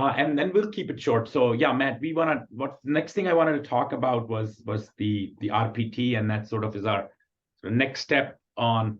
And then we'll keep it short. So yeah, Matt, what next thing I wanted to talk about was the RPT, and that sort of is our next step on,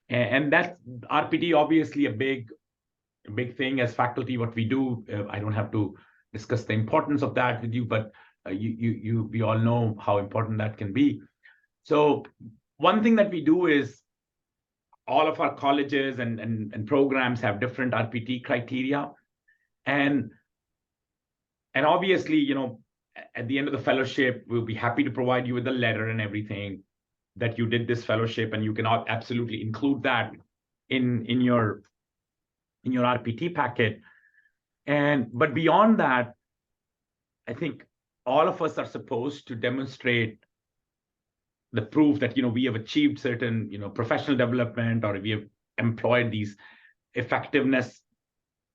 and that's RPT, obviously a big thing as faculty, what we do. I don't have to discuss the importance of that with you, but we all know how important that can be. So one thing that we do is all of our colleges and programs have different RPT criteria. And obviously, at the end of the fellowship, we'll be happy to provide you with a letter and everything that you did this fellowship, and you can absolutely include that in your RPT packet. But beyond that, I think all of us are supposed to demonstrate the proof that we have achieved certain professional development, or we have employed these effectiveness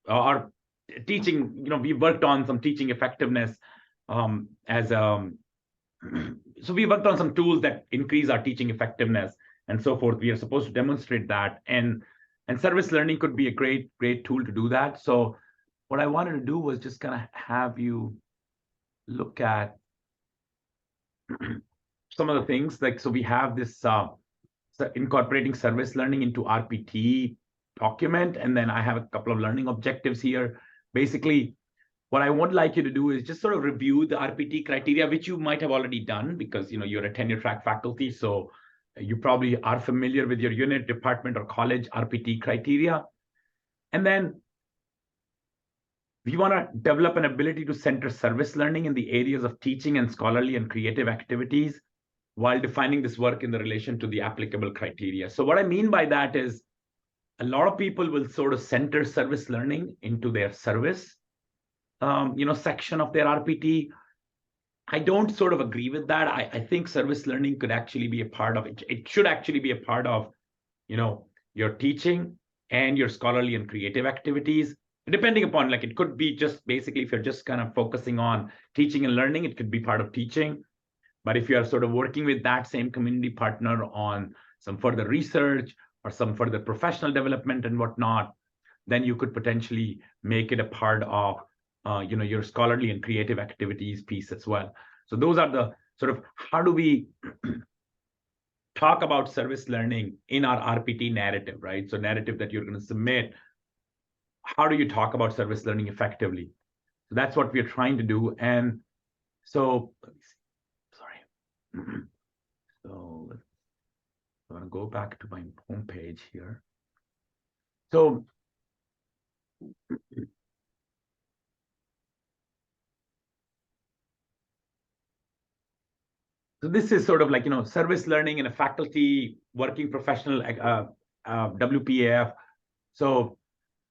or teaching. We worked on some teaching effectiveness so we worked on some tools that increase our teaching effectiveness and so forth. We are supposed to demonstrate that, and service learning could be a great tool to do that. So what I wanted to do was just kind of have you look at some of the things. So we have this incorporating service learning into RPT document, and then I have a couple of learning objectives here. Basically, what I would like you to do is just sort of review the RPT criteria, which you might have already done because you're a tenure track faculty, so you probably are familiar with your unit, department, or college RPT criteria. And then we want to develop an ability to center service learning in the areas of teaching and scholarly and creative activities while defining this work in the relation to the applicable criteria. So what I mean by that is a lot of people will sort of center service learning into their service section of their RPT. I don't sort of agree with that. I think service learning could actually be a part of it. It should actually be a part of, your teaching and your scholarly and creative activities, depending upon, like, it could be just basically, if you're just kind of focusing on teaching and learning, it could be part of teaching. But if you are sort of working with that same community partner on some further research or some further professional development and whatnot, then you could potentially make it a part of your scholarly and creative activities piece as well. So those are the sort of, how do we talk about service learning in our RPT narrative, right? So narrative that you're going to submit, how do you talk about service learning effectively? So that's what we're trying to do. And so, let me see. Sorry. So I'm going to go back to my homepage here. So this is sort of like, service learning in a faculty working professional WPAF. So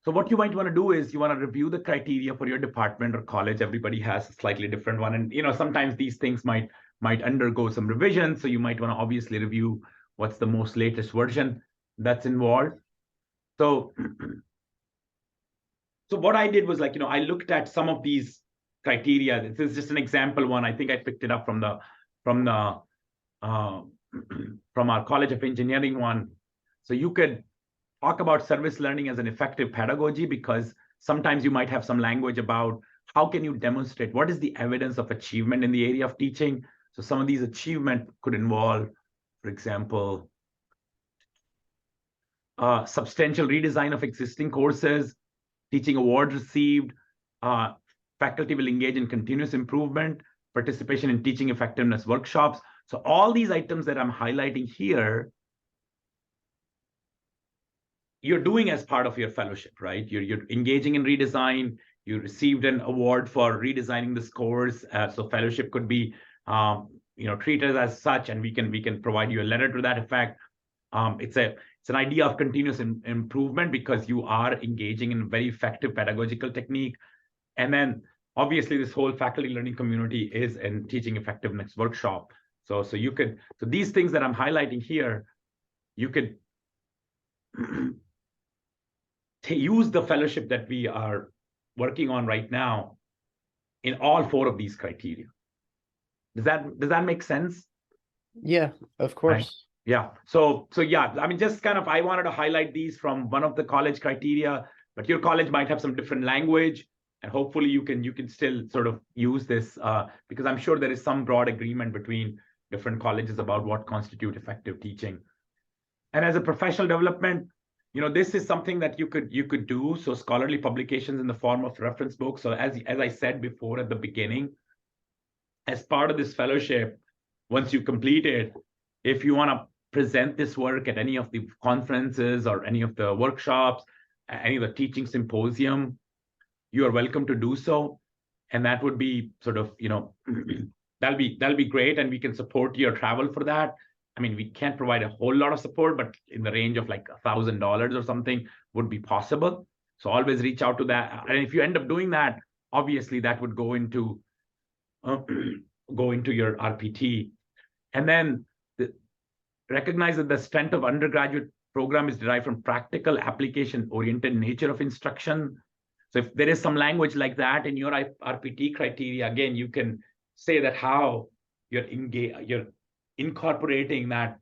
what you might want to do is you want to review the criteria for your department or college. Everybody has a slightly different one. And, sometimes these things might undergo some revisions. So you might want to obviously review what's the most latest version that's involved. So what I did was, like, I looked at some of these criteria. This is just an example one. I think I picked it up from our College of Engineering one. So you could talk about service learning as an effective pedagogy, because sometimes you might have some language about how can you demonstrate, what is the evidence of achievement in the area of teaching. So some of these achievement could involve, for example, substantial redesign of existing courses, teaching awards received, faculty will engage in continuous improvement, participation in teaching effectiveness workshops. So all these items that I'm highlighting here, you're doing as part of your fellowship, right? You're engaging in redesign. You received an award for redesigning this course. So fellowship could be, treated as such, and we can provide you a letter to that effect. It's an idea of continuous improvement because you are engaging in very effective pedagogical technique. And then obviously this whole faculty learning community is in teaching effectiveness workshop. So these things that I'm highlighting here, you could use the fellowship that we are working on right now in all 4 of these criteria. Does that make sense? Yeah, of course. Right. Yeah. So yeah, I mean, just kind of, I wanted to highlight these from one of the college criteria, but your college might have some different language. and hopefully you can still sort of use this because I'm sure there is some broad agreement between different colleges about what constitute effective teaching. And as a professional development, this is something that you could do. So scholarly publications in the form of reference books. So as I said before at the beginning, as part of this fellowship, once you complete it, if you want to present this work at any of the conferences or any of the workshops, any of the teaching symposium, you are welcome to do so. And that would be sort of, that'll be great. And we can support your travel for that. I mean, we can't provide a whole lot of support, but in the range of like $1,000 or something would be possible. So always reach out to that. And if you end up doing that, obviously that would go into your RPT. And then recognize that the strength of undergraduate program is derived from practical application-oriented nature of instruction. So if there is some language like that in your RPT criteria, again, you can say that how you're incorporating that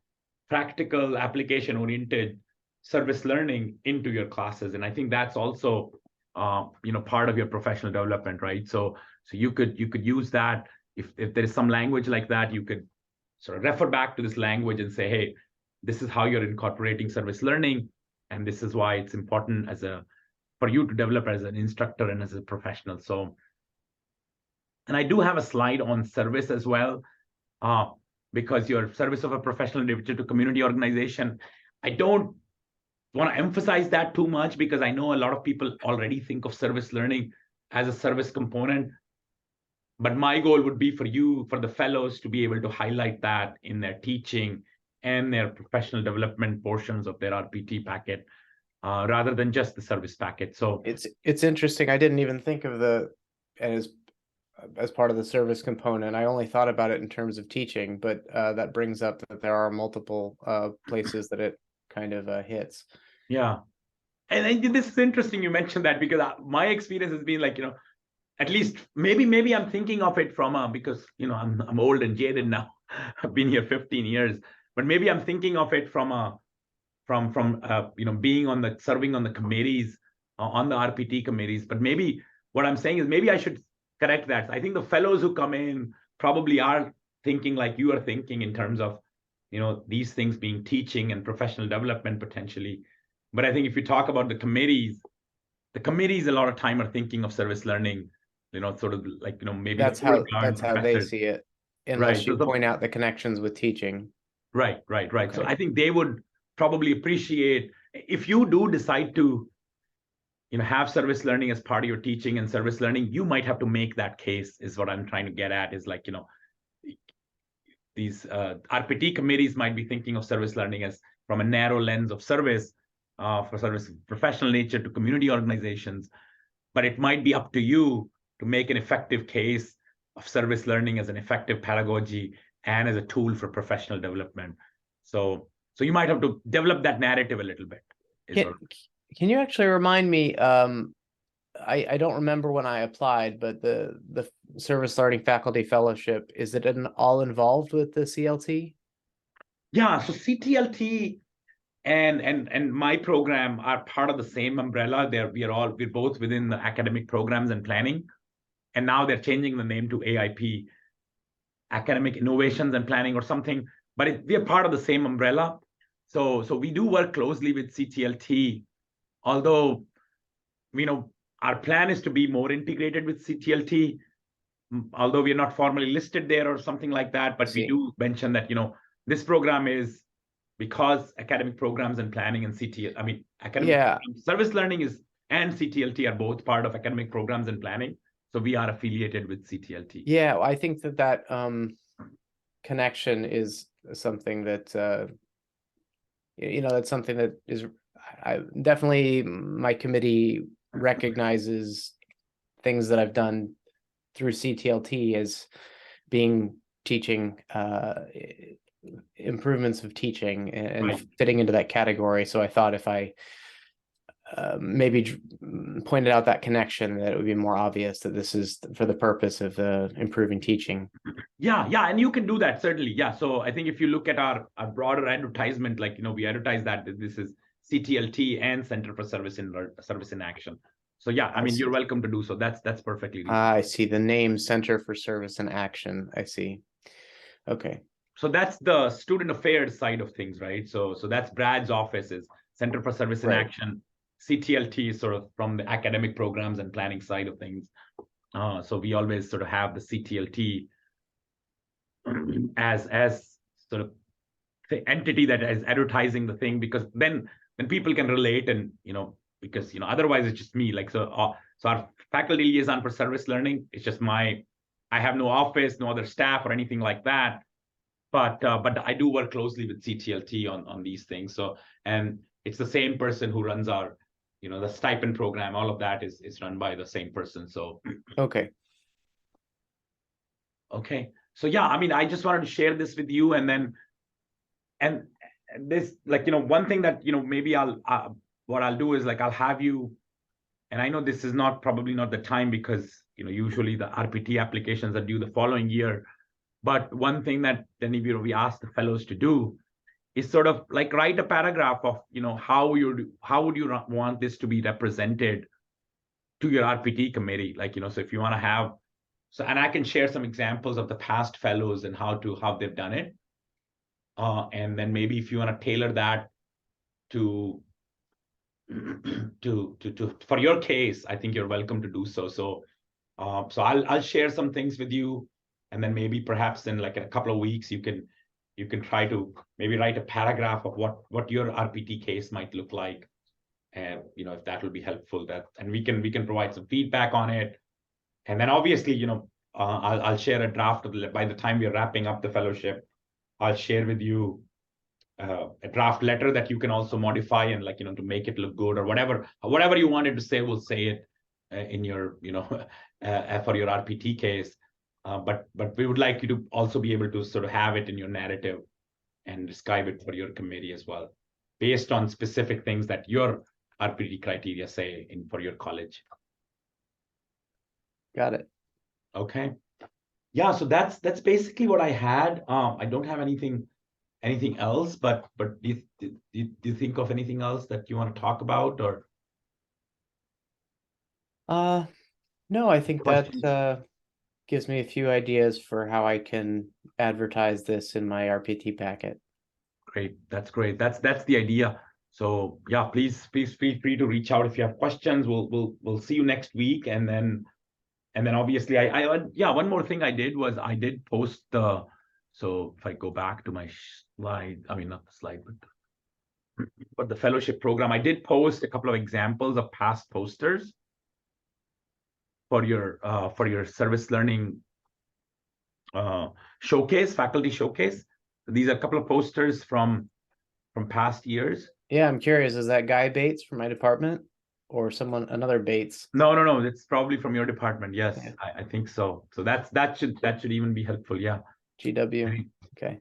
practical application-oriented service learning into your classes. And I think that's also part of your professional development, right? So you could use that. If there is some language like that, you could sort of refer back to this language and say, hey, this is how you're incorporating service learning, and this is why it's important for you to develop as an instructor and as a professional. So, and I do have a slide on service as well, because your service of a professional individual to community organization, I don't want to emphasize that too much because I know a lot of people already think of service learning as a service component. But my goal would be for the fellows to be able to highlight that in their teaching and their professional development portions of their RPT packet, rather than just the service packet. So it's interesting. I didn't even think of as part of the service component. I only thought about it in terms of teaching, but that brings up that there are multiple places that it kind of hits. Yeah. And this is interesting you mentioned that, because my experience has been like, at least maybe I'm thinking of it from because I'm old and jaded now. I've been here 15 years, but maybe I'm thinking of it from being serving on the committees, on the RPT committees. But maybe what I'm saying is maybe I should correct that. I think the fellows who come in probably are thinking like you are thinking in terms of these things being teaching and professional development potentially. But I think if you talk about the committees a lot of time are thinking of service learning, sort of like maybe that's how they see it, unless right. you point out the connections with teaching. Right. Okay. So I think they would probably appreciate if you do decide to have service learning as part of your teaching and service learning, you might have to make that case, is what I'm trying to get at, is like these RPT committees might be thinking of service learning as from a narrow lens of service, for service of professional nature to community organizations, but it might be up to you to make an effective case of service learning as an effective pedagogy and as a tool for professional development. So you might have to develop that narrative a little bit. Can you actually remind me? I don't remember when I applied, but the service learning faculty fellowship, is it all involved with the CLT? Yeah, so CTLT and my program are part of the same umbrella. We're both within the academic programs and planning, and now they're changing the name to AIP, academic innovations and planning or something. But we are part of the same umbrella. So we do work closely with CTLT, although our plan is to be more integrated with CTLT, although we are not formally listed there or something like that. But we do mention that this program is, because academic programs and planning and service learning and CTLT are both part of academic programs and planning. So we are affiliated with CTLT. Yeah, I think that connection is something that that's something that is definitely my committee recognizes things that I've done through CTLT as being teaching improvements of teaching and right. fitting into that category. So I thought if I maybe pointed out that connection, that it would be more obvious that this is for the purpose of improving teaching. Yeah, and you can do that, certainly. Yeah, so I think if you look at our broader advertisement, like we advertise that this is CTLT and Center for Service in Action. So yeah, I mean, see. you're welcome to do so. That's perfectly reasonable. I see the name Center for Service and Action. I see. Okay. So that's the student affairs side of things, right? So that's Brad's office is Center for Service and Right. Action. CTLT is sort of from the academic programs and planning side of things. So we always sort of have the CTLT as sort of the entity that is advertising the thing, because then people can relate, and because otherwise it's just me. Like so our faculty liaison for service learning, it's just I have no office, no other staff or anything like that. But I do work closely with CTLT on these things. So, and it's the same person who runs our, the stipend program. All of that is run by the same person. So Okay. okay. So yeah, I mean, I just wanted to share this with you, and then and this, like, one thing that maybe what I'll do is, like, I'll have you, and I know this is probably not the time, because usually the RPT applications are due the following year. But one thing that then we ask the fellows to do is sort of like write a paragraph of how would you want this to be represented to your RPT committee, like so if you want to have, so, and I can share some examples of the past fellows and how they've done it, and then maybe if you want to tailor that to for your case, I think you're welcome to do so. So I'll share some things with you, and then maybe perhaps in like a couple of weeks you can try to maybe write a paragraph of what your RPT case might look like, and if that will be helpful, and we can provide some feedback on it, and then obviously I'll share a draft by the time we're wrapping up the fellowship. I'll share with you a draft letter that you can also modify, and like to make it look good, or whatever you wanted to say, we'll say it in your for your RPT case. But we would like you to also be able to sort of have it in your narrative and describe it for your committee as well, based on specific things that your RPT criteria say for your college. Got it. Okay. Yeah, so that's basically what I had. I don't have anything else, but do you think of anything else that you want to talk about, or no, I think questions? that gives me a few ideas for how I can advertise this in my RPT packet. Great, that's great. That's the idea. So yeah, please feel free to reach out if you have questions. We'll see you next week, and then obviously yeah, one more thing I did was I did post the, so if I go back to my slide, I mean not the slide, but the fellowship program, I did post a couple of examples of past posters for your service learning showcase, faculty showcase. These are a couple of posters from past years. Yeah, I'm curious, is that Guy Bates from my department, or another Bates? No, it's probably from your department. Yes, Yeah. I think so. So that should even be helpful. Yeah. GW. Okay.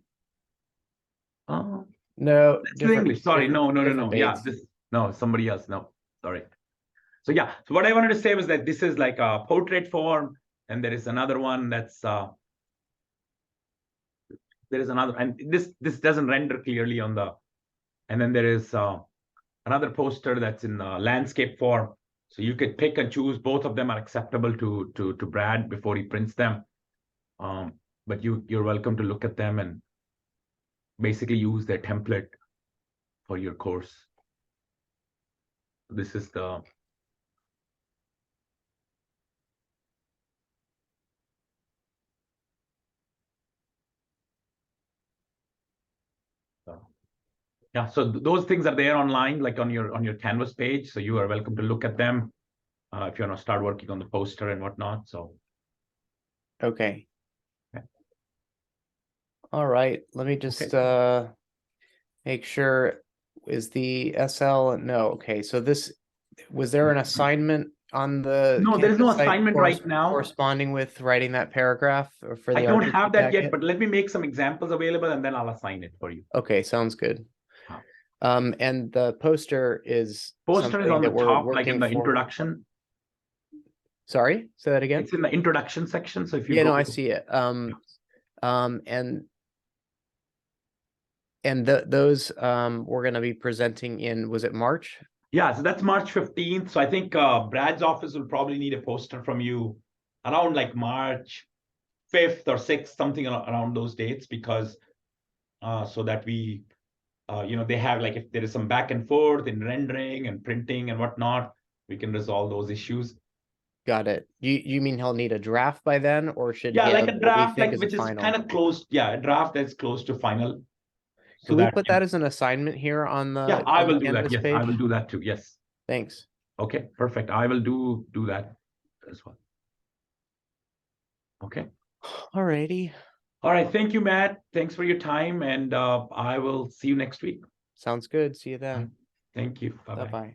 Oh, No, that's in English. Sorry, no. different Yeah, Bates. somebody else. No, sorry. So yeah, so what I wanted to say was that this is like a portrait form, and there is another one that's there is another, and this doesn't render clearly on the, and then there is another poster that's in landscape form. So you could pick and choose. Both of them are acceptable to Brad before he prints them. But you're welcome to look at them and basically use their template for your course. This is the yeah, so those things are there online, like on your Canvas page. So you are welcome to look at them if you want to start working on the poster and whatnot. So Okay. All right. Let me just make sure. Is the SL? No. Okay. So was there an assignment on the no, there is no Canvas site assignment right now corresponding with writing that paragraph or for the I don't RPT have that yet, packet? but let me make some examples available, and then I'll assign it for you. Okay, sounds good. Huh. And the poster is Poster is something on the that we're top, like in the working for. introduction. Sorry, say that again. It's in the introduction section. So if you Yeah, go no, I see it. And those we're going to be presenting in, was it March? Yeah, so that's March 15th. So I think Brad's office will probably need a poster from you around like March 5th or 6th, something around those dates, because so that we, they have like, if there is some back and forth in rendering and printing and whatnot, we can resolve those issues. Got it. You mean he'll need a draft by then, or should Yeah, he like have a what we draft, think like is a which is kind final? of close. Yeah, a draft that's close to final. So Can we that, put that as an assignment here on yeah, I the will do that. Canvas Yes, I will page? do that too. Yes. Thanks. Okay, perfect. I will do that as well. Okay. Alrighty. All right. Thank you, Matt. Thanks for your time, and I will see you next week. Sounds good. See you then. Thank you. Bye-bye. Bye-bye.